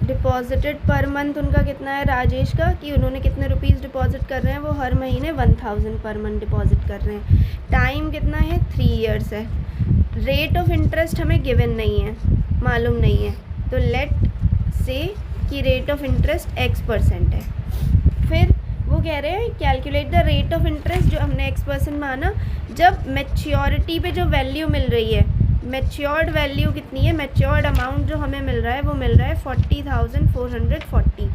Deposited per month उनका कितना है राजेश का, कि उन्होंने कितने रुपीज़ डिपॉजिट कर रहे हैं, वो हर महीने 1000 पर मंथ डिपॉजिट कर रहे हैं। टाइम कितना है, 3 इयर्स है। रेट ऑफ इंटरेस्ट हमें गिवन नहीं है, मालूम नहीं है, तो लेट से कि रेट ऑफ इंटरेस्ट x% है। फिर वो कह रहे हैं calculate the rate of interest, जो हमने x% माना, जब मैच्योरिटी पे जो वैल्यू मिल रही है, मैच्योर्ड वैल्यू कितनी है, मैच्योर्ड अमाउंट जो हमें मिल रहा है वो मिल रहा है 40,440।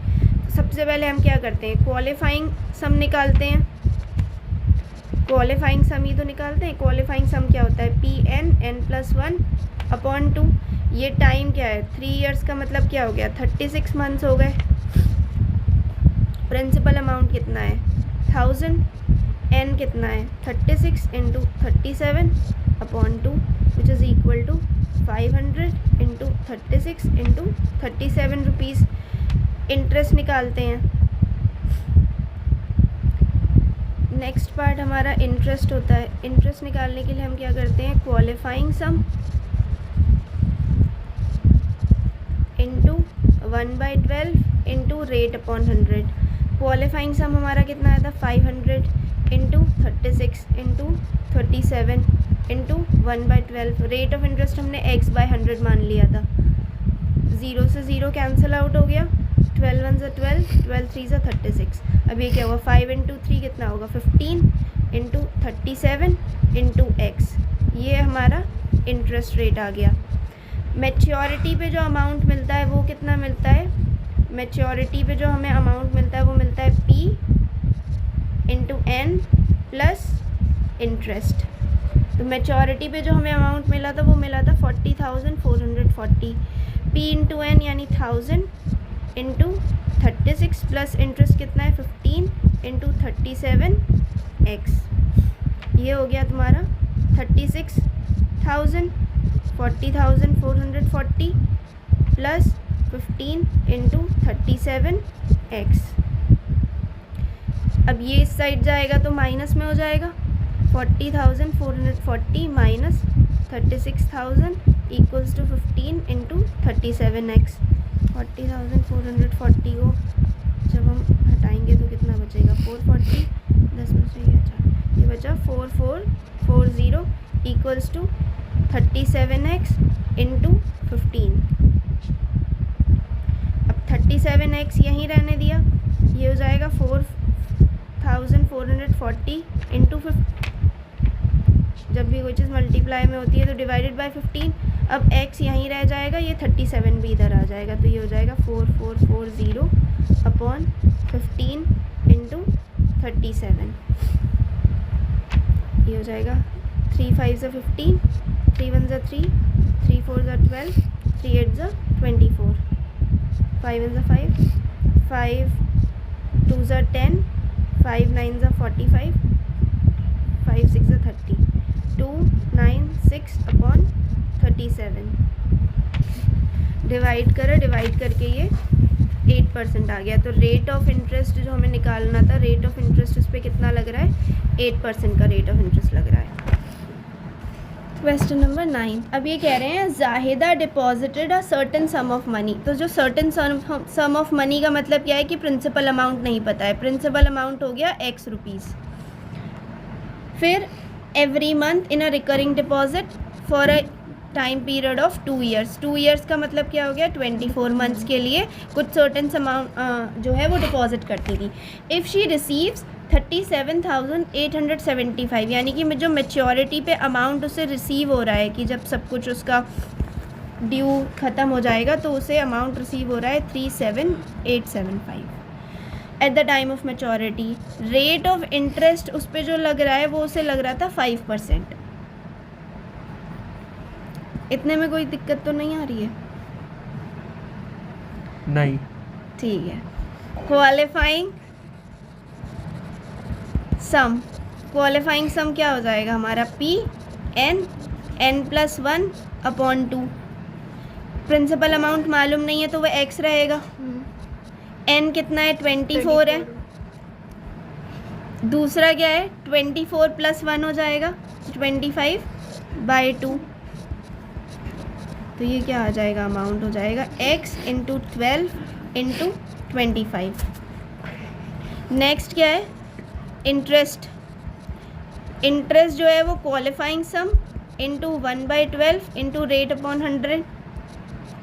सबसे पहले हम क्या करते हैं, क्वालिफाइंग सम निकालते हैं। क्वालिफाइंग सम ही तो निकालते हैं। क्वालिफाइंग सम क्या होता है, Pn(n+1)/2। ये टाइम क्या है, 3 इयर्स का मतलब क्या हो गया, 36 मंथ्स हो गए। प्रिंसिपल अमाउंट कितना है 1000, n कितना है 36 × 37/2 which is equal to 500 × 36 × 37 rupees. Interest निकालते हैं। नेक्स्ट पार्ट हमारा इंटरेस्ट होता है। इंटरेस्ट निकालने के लिए हम क्या करते हैं, qualifying sum into 1/12 into rate upon 100। Qualifying sum हमारा कितना आया था, 500 × 36 × 37 इंटू 1/12। रेट ऑफ इंटरेस्ट हमने x/100 मान लिया था। 0 से 0 कैंसिल आउट हो गया, 12 1 = 12, 12 3 = 36। अब ये क्या होगा, 5 × 3 कितना होगा, 15 × 37 × x। ये हमारा इंटरेस्ट रेट आ गया। मैच्योरिटी पे जो अमाउंट मिलता है वो कितना मिलता है, मैच्योरिटी पे जो हमें अमाउंट मिलता है वो मिलता है P × n प्लस इंटरेस्ट। तो मैच्योरिटी पे जो हमें अमाउंट मिला था वो मिला था 40,440। P × n यानी 1000 × 36 प्लस इंटरेस्ट कितना है 15 × 37x। ये हो गया तुम्हारा 36,000, 40,440 प्लस 15 × 37x। अब ये इस साइड जाएगा तो माइनस में हो जाएगा, 40,440 माइनस 36,000 इक्वल्स टू 15 × 37x। 40,440 को जब हम हटाएंगे तो कितना बचेगा, 440, 10 में से ये बचा 4440 इक्वल्स टू 37x × 15। अब 37x यहीं रहने दिया, ये हो जाएगा 4,440 × 15। जब भी कोई चीज़ मल्टीप्लाई में होती है तो डिवाइडेड बाय 15। अब x यहीं रह जाएगा, ये 37 भी इधर आ जाएगा, तो ये हो जाएगा 4440/15 × 37। ये हो जाएगा 3 5 = 15, 3 1 = 3, 3 4 = 12, 3 8 = 24, 5 1 = 5, 5 2 = 10, 5 9 = 45, 5 6 = 30, 296/37। डिवाइड करो, डिवाइड करके ये 8% आ गया। तो रेट ऑफ इंटरेस्ट जो हमें निकालना था, रेट ऑफ इंटरेस्ट इस पर कितना लग रहा है, 8% का रेट ऑफ इंटरेस्ट लग रहा है। Question number 9। अब ये कह रहे हैं Zahida deposited a certain some of money. तो जो सर्टेन सम ऑफ मनी का मतलब क्या है कि प्रिंसिपल अमाउंट नहीं पता है। प्रिंसिपल अमाउंट हो गया x रुपीज़। फिर every month in a recurring deposit for a time period of 2 years. 2 years का मतलब क्या हो गया, 24 मंथ्स के लिए कुछ सर्टेन अमाउंट जो है वो डिपॉजिट करती थी। इफ़ शी रिसीव्स 37,875, यानी कि जो मैच्योरिटी पे अमाउंट उसे रिसीव हो रहा है, कि जब सब कुछ उसका ड्यू ख़त्म हो जाएगा तो उसे अमाउंट रिसीव हो रहा है 37,875 at the time of maturity. Rate of interest उस पर जो लग रहा है वो उसे लग रहा था 5%। इतने में कोई दिक्कत तो नहीं आ रही है? नहीं, ठीक है। क्वालिफाइंग सम, क्वालिफाइंग सम क्या हो जाएगा हमारा, Pn(n+1/2)। प्रिंसिपल अमाउंट मालूम नहीं है तो वह x रहेगा। n कितना है, 24 है। दूसरा क्या है, 24 + 1 हो जाएगा 25/2। तो ये क्या आ जाएगा, अमाउंट हो जाएगा x इंटू 12 इंटू 25। नेक्स्ट क्या है, इंटरेस्ट। इंटरेस्ट जो है वो qualifying sum into 1/12 into rate upon 100।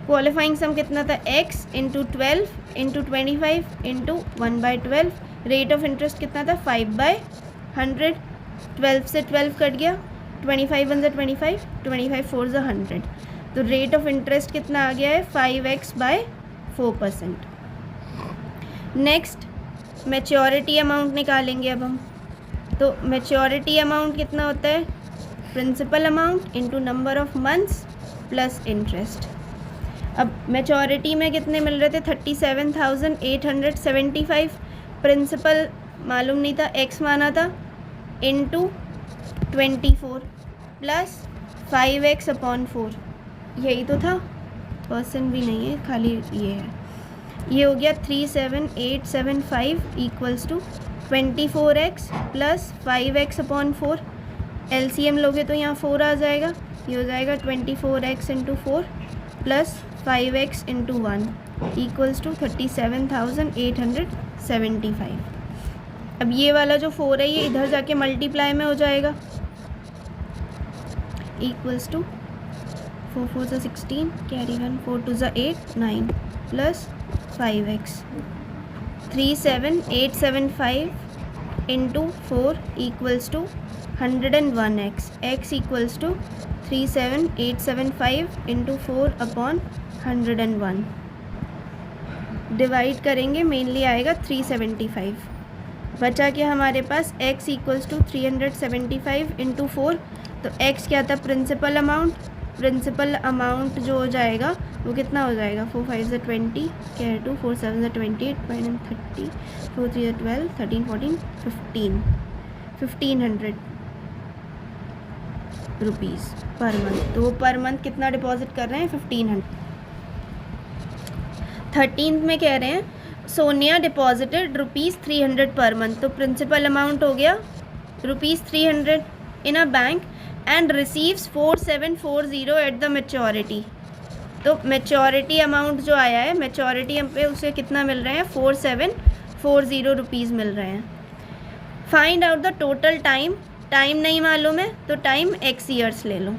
Qualifying sum कितना था, x into 12 into 25 into 1/12। Rate of interest कितना था, 5/100। 12 से 12 कट गया, 25 1 25, 25 4 100। तो रेट ऑफ इंटरेस्ट कितना आ गया है, 5x/4%। नेक्स्ट मैच्योरिटी अमाउंट निकालेंगे अब हम। तो मैच्योरिटी अमाउंट कितना होता है, principal amount into number of months plus interest. अब मैच्योरिटी में कितने मिल रहे थे, 37,875। प्रिंसिपल मालूम नहीं था, x माना था, इंटू 24 प्लस 5x/4। यही तो था, परसेंट भी नहीं है, खाली ये है। ये हो गया 37,875 equals to 24x plus 5x/4। LCM लोगे तो यहाँ 4 आ जाएगा, ये हो जाएगा 24x into 4 plus 5x into 1 equals to 37,875। अब ये वाला जो 4 है ये इधर जाके मल्टीप्लाई में हो जाएगा, इक्वल्स टू 4 4 ज़ा 16, कैरी 1, 4 2 ज़ा 8 9 plus 5x। 37,875 into 4 equals to 101x। x equals to 37,875 into 4/101। Divide करेंगे, मेनली आएगा 375। बचा क्या हमारे पास, x इक्वल्स टू 375 इंटू 4। तो x क्या था, प्रिंसिपल अमाउंट। प्रिंसिपल अमाउंट जो हो जाएगा वो कितना हो जाएगा, 4 5 ज़ा 20, कैरी 2, 4 7 ज़ा 28, 5 9 30, 4 3 ज़ा 12, 13 14 1500 रुपीज़ पर मंथ। तो वो पर मंथ कितना डिपॉजिट कर रहे हैं, 1500। 13th में कह रहे हैं सोनिया डिपॉजिटेड ₹300 पर मंथ। तो प्रिंसिपल अमाउंट हो गया ₹300 in a bank and receives 4740 at the maturity. तो मैच्योरिटी अमाउंट जो आया है, मैच्योरिटी पे उसे कितना मिल रहे हैं, 4740 रुपीज़ मिल रहे हैं। Find out the total time. Time नहीं मालूम है तो टाइम x ईयर्स ले लो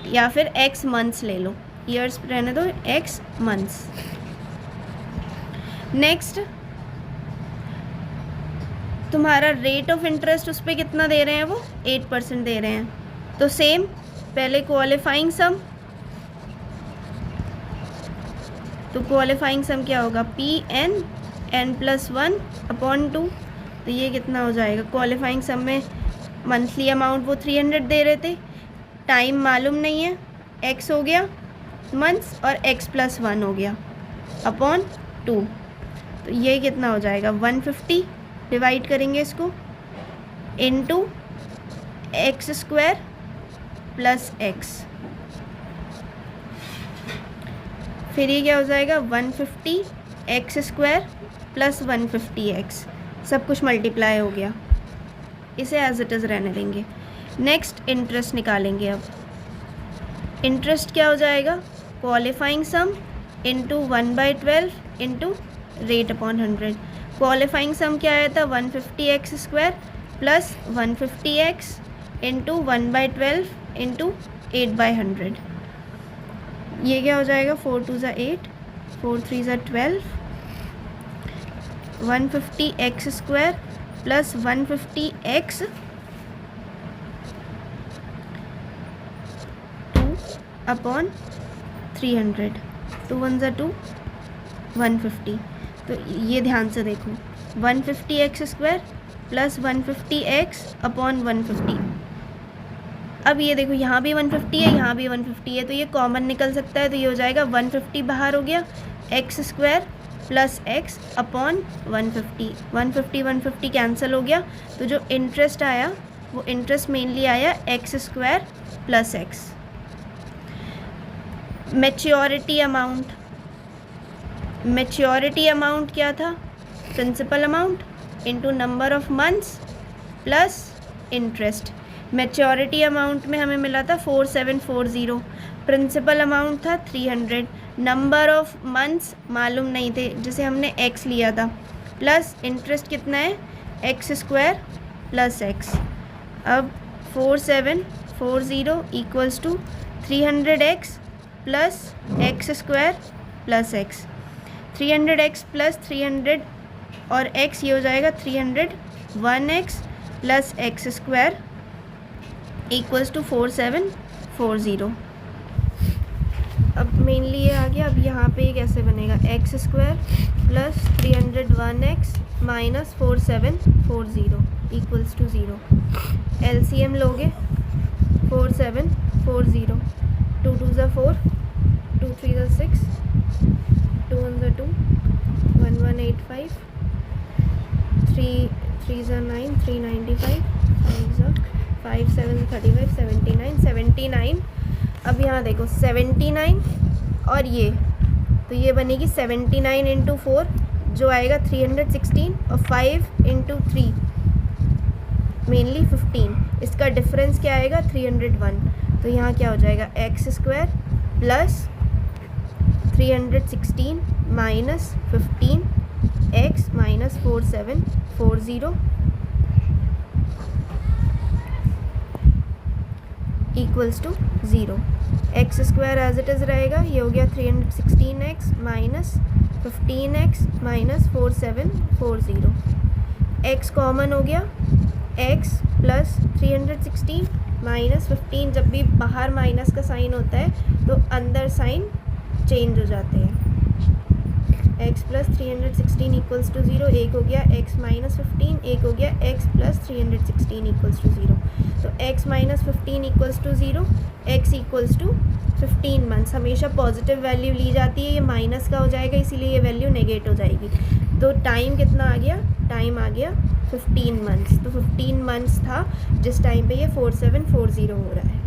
या फिर x मंथ्स ले लो, ईयर्स रहने दो, x मंथ्स। नेक्स्ट तुम्हारा रेट ऑफ इंटरेस्ट उस पर कितना दे रहे हैं, वो 8% दे रहे हैं। तो सेम पहले क्वालिफाइंग सम। तो क्वालिफाइंग सम क्या होगा, Pn n+1/2। तो ये कितना हो जाएगा, क्वालिफाइंग सम में मंथली अमाउंट वो 300 दे रहे थे, टाइम मालूम नहीं है, x हो गया मंथ्स और x+1 हो गया अपॉन 2। तो ये कितना हो जाएगा, 150। डिवाइड करेंगे इसको इंटू x² प्लस x। फिर ये क्या हो जाएगा, 150x² प्लस 150x। सब कुछ मल्टीप्लाई हो गया, इसे एज इट इज़ रहने देंगे। नेक्स्ट इंटरेस्ट निकालेंगे। अब इंटरेस्ट क्या हो जाएगा, qualifying sum into 1/12 into rate upon 100। Qualifying sum क्या आया था, 150x² plus 150x into 1/12 into 8/100। ये क्या हो जाएगा, 4 2 ज़ा 8, 4 3 ज़ा 12, 150x² प्लस 150x 2/300। 2 1 ज़ा 2, 150। तो ये ध्यान से देखो, 150x² प्लस 150x/150। अब ये देखो यहाँ भी 150 है, यहाँ भी 150 है, तो ये कॉमन निकल सकता है। तो ये हो जाएगा 150 बाहर हो गया, x² प्लस x/150। 150 कैंसिल हो गया। तो जो इंटरेस्ट आया वो इंटरेस्ट मेनली आया x² plus x। Maturity amount, maturity amount क्या था, principal amount into number of months plus interest. Maturity amount में हमें मिला था 4740। प्रिंसिपल अमाउंट था 300, नंबर ऑफ मंथ्स मालूम नहीं थे, जैसे हमने x लिया था, प्लस इंटरेस्ट कितना है x² प्लस x। अब 4740 equals to 300x plus x² plus x। 300x plus 300 और x ये हो जाएगा 301x plus x² equals to 4740। अब मेनली ये आ गया। अब यहाँ पे ये कैसे बनेगा, x² plus 301x minus 4740 equals to 0। LCM लोगे 4740, 2 2 ज़ा 4, 2 3 ज़ा 6, 2 1 ज़ा 2, 1185, 3 3 ज़ा 9, 395, 5 ज़ा 5 7 35, 79। अब यहाँ देखो 79 और ये, तो ये बनेगी 79 इंटू 4 जो आएगा 316 और 5 इंटू 3 मेनली 15। इसका डिफरेंस क्या आएगा 301। तो यहाँ क्या हो जाएगा x² plus 316 minus 15x minus 4740 equals to 0। x² as it is रहेगा, ये हो गया 316x minus 15x minus 4740। x common हो गया, x प्लस 316 माइनस 15, जब भी बाहर माइनस का साइन होता है तो अंदर साइन चेंज हो जाते हैं। x प्लस 316 इक्वल्स टू 0, एक हो गया x माइनस 15, एक हो गया x प्लस 316 इक्वल्स टू 0। तो x minus 15 equals to 0, x equals to 15 months. हमेशा पॉजिटिव वैल्यू ली जाती है, ये माइनस का हो जाएगा इसीलिए ये वैल्यू नेगेट हो जाएगी। तो टाइम कितना आ गया, टाइम आ गया 15 मंथ्स। तो 15 मंथ्स था जिस टाइम पे ये 4740 हो रहा है।